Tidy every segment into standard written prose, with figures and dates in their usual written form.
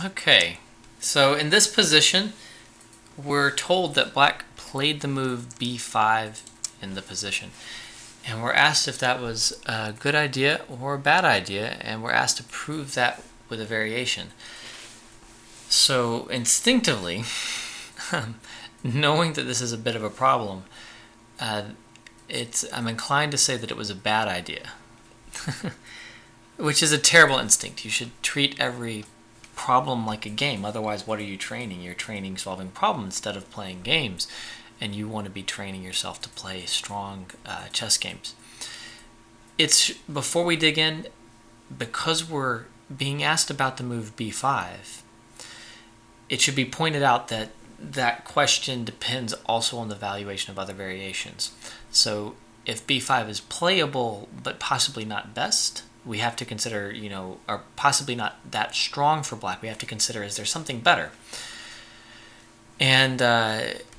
Okay, so in this position, we're told that black played the move b5 in the position. And we're asked if that was a good idea or a bad idea, and we're asked to prove that with a variation. So instinctively, knowing that this is a bit of a problem, I'm inclined to say that it was a bad idea, which is a terrible instinct. You should treat every problem like a game. Otherwise, what are you training? You're training solving problems instead of playing games, and you want to be training yourself to play strong chess games. It's before we dig in, because we're being asked about the move b5, it should be pointed out that that question depends also on the valuation of other variations. So if b5 is playable but possibly not best, we have to consider, or possibly not that strong for black, we have to consider, is there something better? And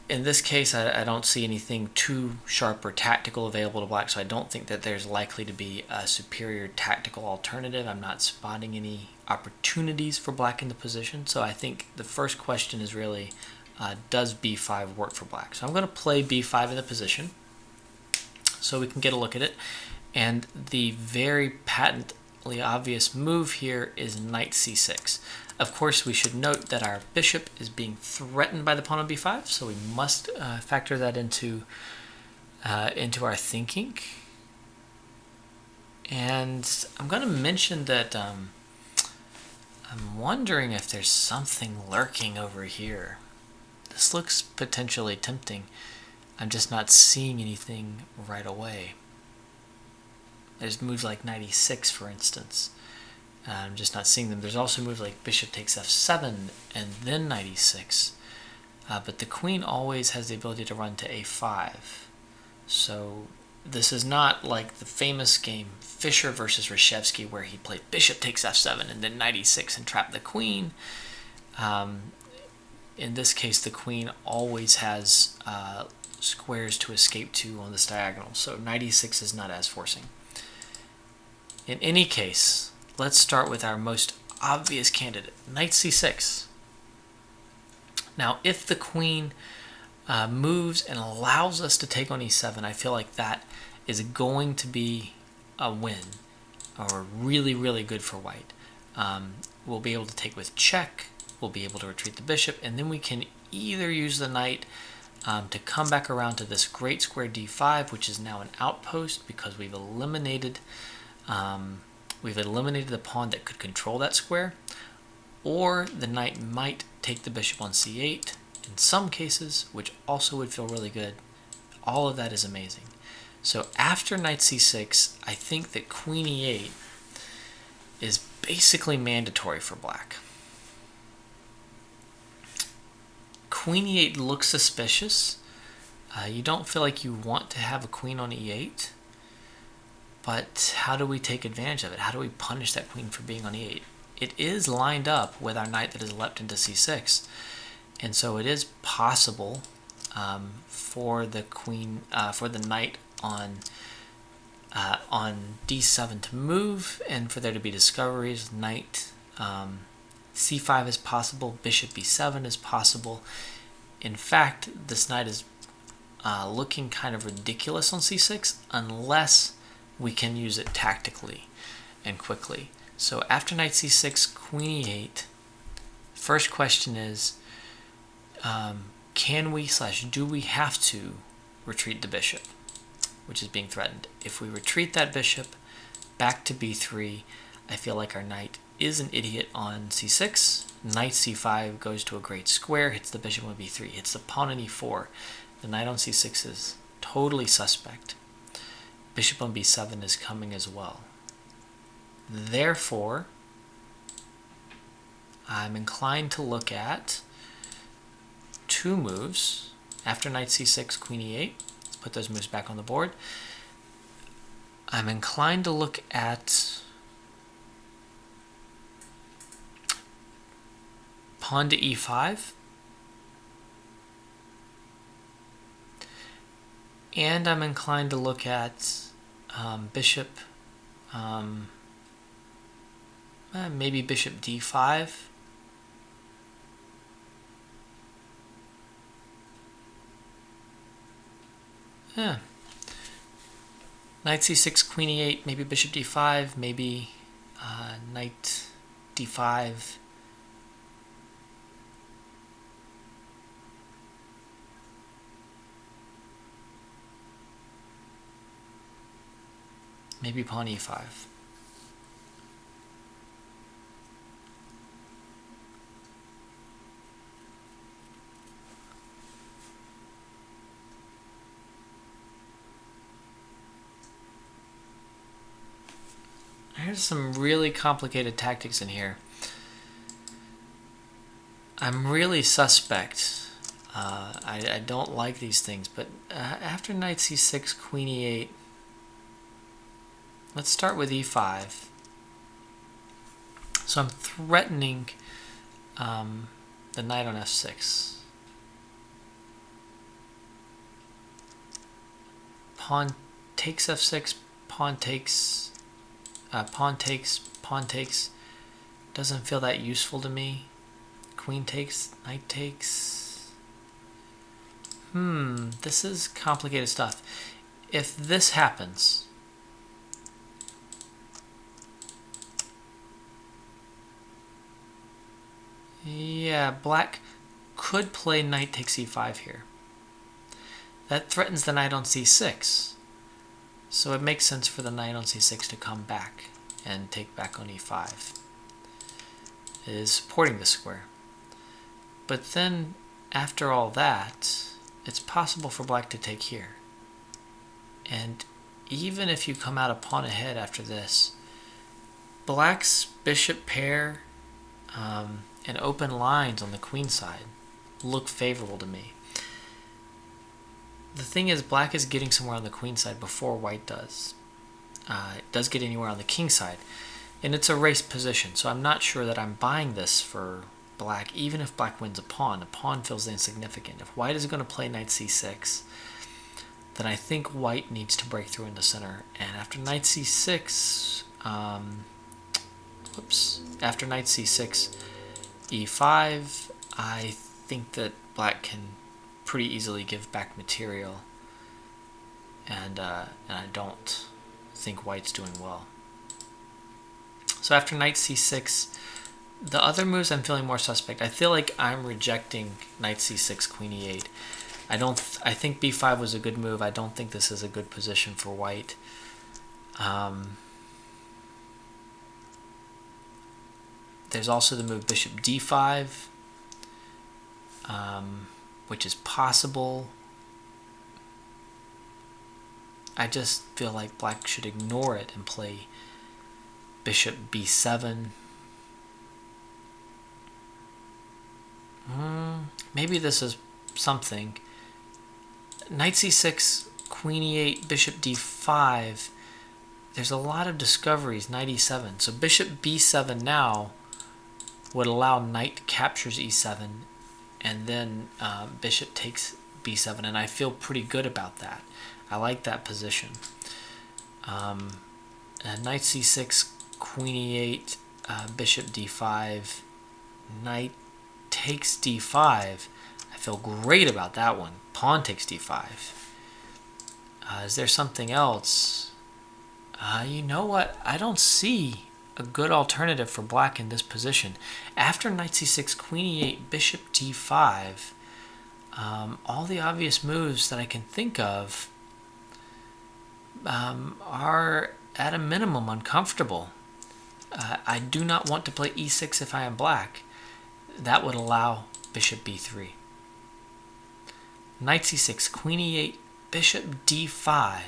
in this case, I don't see anything too sharp or tactical available to black, so I don't think that there's likely to be a superior tactical alternative. I'm not spotting any opportunities for black in the position, so I think the first question is really, does b5 work for black? So I'm going to play b5 in the position so we can get a look at it. And the very patently obvious move here is knight c6. Of course, we should note that our bishop is being threatened by the pawn on b5, so we must factor that into our thinking. And I'm going to mention that I'm wondering if there's something lurking over here. This looks potentially tempting. I'm just not seeing anything right away. There's moves like knight e6, for instance. I'm just not seeing them. There's also moves like bishop takes f7 and then knight e6. But the queen always has the ability to run to a5. So this is not like the famous game Fischer versus Reshevsky, where he played bishop takes f7 and then knight e6 and trapped the queen. In this case, the queen always has squares to escape to on this diagonal, so knight e6 is not as forcing. In any case, let's start with our most obvious candidate, knight c6. Now, if the queen moves and allows us to take on e7, I feel like that is going to be a win, or really, really good for white. We'll be able to take with check, we'll be able to retreat the bishop, and then we can either use the knight to come back around to this great square d5, which is now an outpost because we've eliminated the pawn that could control that square, or the knight might take the bishop on c8 in some cases, which also would feel really good. All of that is amazing. So after knight c6, I think that queen e8 is basically mandatory for black. Queen e8 looks suspicious. You don't feel like you want to have a queen on e8. But how do we take advantage of it? How do we punish that queen for being on e8? It is lined up with our knight that is leapt into c6. And so it is possible for the knight on d7 to move, and for there to be discoveries. Knight c5 is possible, bishop b7 is possible. In fact, this knight is looking kind of ridiculous on c6 unless we can use it tactically and quickly. So after knight c6, queen e8, first question is, can we / do we have to retreat the bishop, which is being threatened? If we retreat that bishop back to b3, I feel like our knight is an idiot on c6. Knight c5 goes to a great square, hits the bishop on b3, hits the pawn on e4. The knight on c6 is totally suspect. Bishop on b7 is coming as well. Therefore, I'm inclined to look at two moves. After knight c6, queen e8, let's put those moves back on the board. I'm inclined to look at pawn to e5, and I'm inclined to look at bishop, maybe bishop d5, Yeah. Knight c6, queen e8, maybe bishop d5, maybe knight d5. Maybe pawn e5. There's some really complicated tactics in here. I'm really suspect. I don't like these things, but after knight c6, queen e8, let's start with e5. So I'm threatening the knight on f6. Pawn takes f6, pawn takes, pawn takes. Doesn't feel that useful to me. Queen takes, knight takes. This is complicated stuff. If this happens, yeah, black could play knight takes e5 here. That threatens the knight on c6. So it makes sense for the knight on c6 to come back and take back on e5. It is supporting the square. But then, after all that, it's possible for black to take here. And even if you come out a pawn ahead after this, black's bishop pair and open lines on the queen side look favorable to me. The thing is, black is getting somewhere on the queen side before white does. It does get anywhere on the king side, and it's a race position, so I'm not sure that I'm buying this for black. Even if black wins a pawn feels insignificant. If white is going to play knight c6, then I think white needs to break through in the center. And after knight c6, after knight c6, e5, I think that black can pretty easily give back material, and I don't think white's doing well. So after knight c6, the other moves I'm feeling more suspect. I feel like I'm rejecting knight c6, queen e8. I think b5 was a good move. I don't think this is a good position for white. There's also the move bishop d5, which is possible. I just feel like black should ignore it and play bishop b7. Maybe this is something. Knight c6, queen e8, bishop d5. There's a lot of discoveries, knight e7. So bishop b7 now would allow knight captures e7, and then bishop takes b7, and I feel pretty good about that. I like that position. Knight c6, queen e8, bishop d5, knight takes d5. I feel great about that one. Pawn takes d5. Is there something else? You know what? I don't see a good alternative for black in this position. After knight c6, queen e8, bishop d5, all the obvious moves that I can think of are at a minimum uncomfortable. I do not want to play e6 if I am black. That would allow bishop b3. Knight c6, queen e8, bishop d5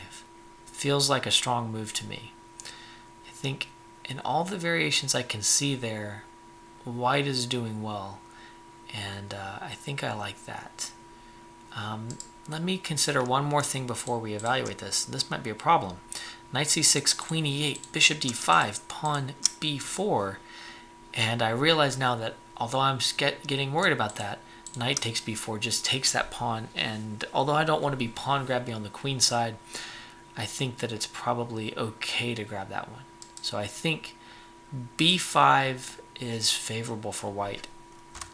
feels like a strong move to me. I think in all the variations I can see there, white is doing well, and I think I like that. Let me consider one more thing before we evaluate this. This might be a problem. Knight c6, queen e8, bishop d5, pawn b4, and I realize now that although I'm getting worried about that, knight takes b4 just takes that pawn, and although I don't want to be pawn grabbing on the queen side, I think that it's probably okay to grab that one. So I think b5 is favorable for white.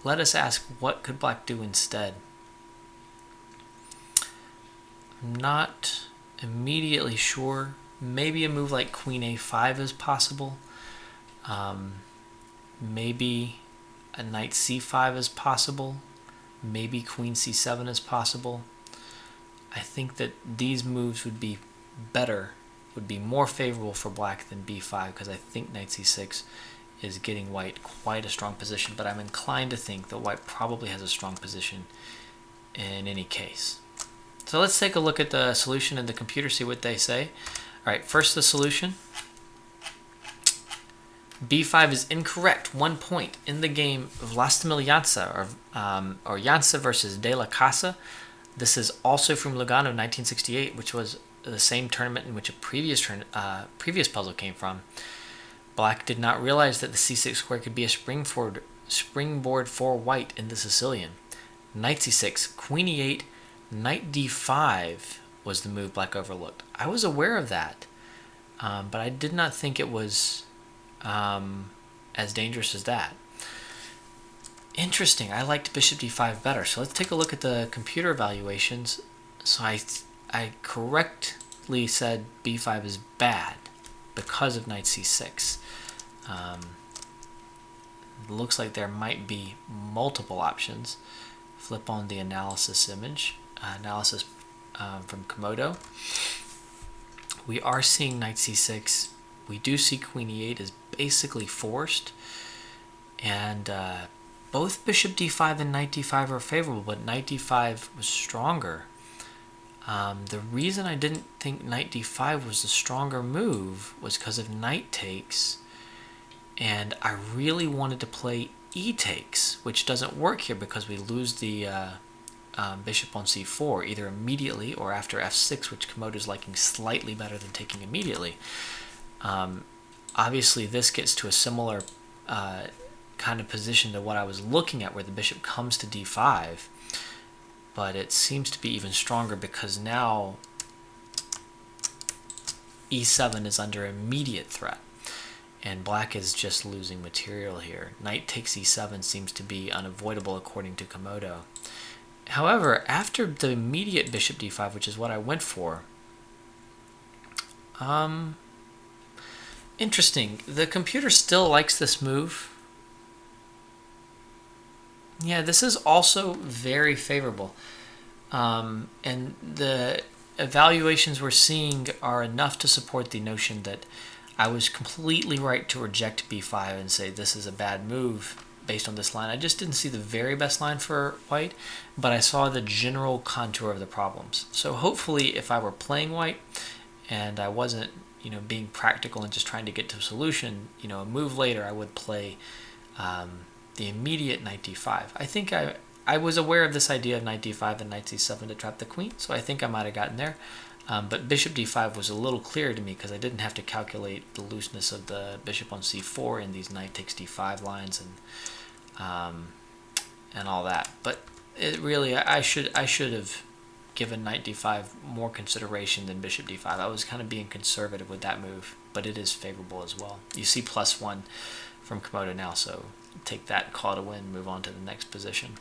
Let us ask, what could black do instead? I'm not immediately sure. Maybe a move like queen a5 is possible. Maybe a knight c5 is possible. Maybe queen c7 is possible. I think that these moves would be better, would be more favorable for black than b5, because I think knight c6 is getting white quite a strong position, but I'm inclined to think that white probably has a strong position in any case. So let's take a look at the solution in the computer, see what they say. All right, first the solution. b5 is incorrect. 1 point in the game Vlastimil Jansa, or Jansa versus De La Casa. This is also from Lugano 1968, which was the same tournament in which a previous puzzle came from. Black did not realize that the c6 square could be a springboard for white in the Sicilian. Knight c6, queen e8, knight d5 was the move black overlooked. I was aware of that, but I did not think it was as dangerous as that. Interesting. I liked bishop d5 better. So let's take a look at the computer evaluations. So I correctly said b5 is bad because of knight c6. It looks like there might be multiple options. Flip on the analysis image, from Komodo. We are seeing knight c6. We do see queen e8 is basically forced, and both bishop d5 and knight d5 are favorable, but knight d5 was stronger. The reason I didn't think knight d5 was the stronger move was because of knight takes, and I really wanted to play e takes, which doesn't work here because we lose the bishop on c4, either immediately or after f6, which Komodo is liking slightly better than taking immediately. Obviously, this gets to a similar kind of position to what I was looking at, where the bishop comes to d5, but it seems to be even stronger because now e7 is under immediate threat, and black is just losing material here. Knight takes e7 seems to be unavoidable according to Komodo. However, after the immediate bishop d5, which is what I went for, interesting. The computer still likes this move. Yeah, this is also very favorable. And the evaluations we're seeing are enough to support the notion that I was completely right to reject b5 and say this is a bad move based on this line. I just didn't see the very best line for white, but I saw the general contour of the problems. So hopefully if I were playing white and I wasn't being practical and just trying to get to a solution, a move later I would play the immediate knight d5. I think I was aware of this idea of knight d5 and knight c7 to trap the queen, so I think I might have gotten there. But bishop d5 was a little clearer to me because I didn't have to calculate the looseness of the bishop on c4 in these knight takes d5 lines and all that. But it really, I should have given knight d5 more consideration than bishop d5. I was kind of being conservative with that move, but it is favorable as well. You see +1 from Komodo now, so take that, call it a win, move on to the next position.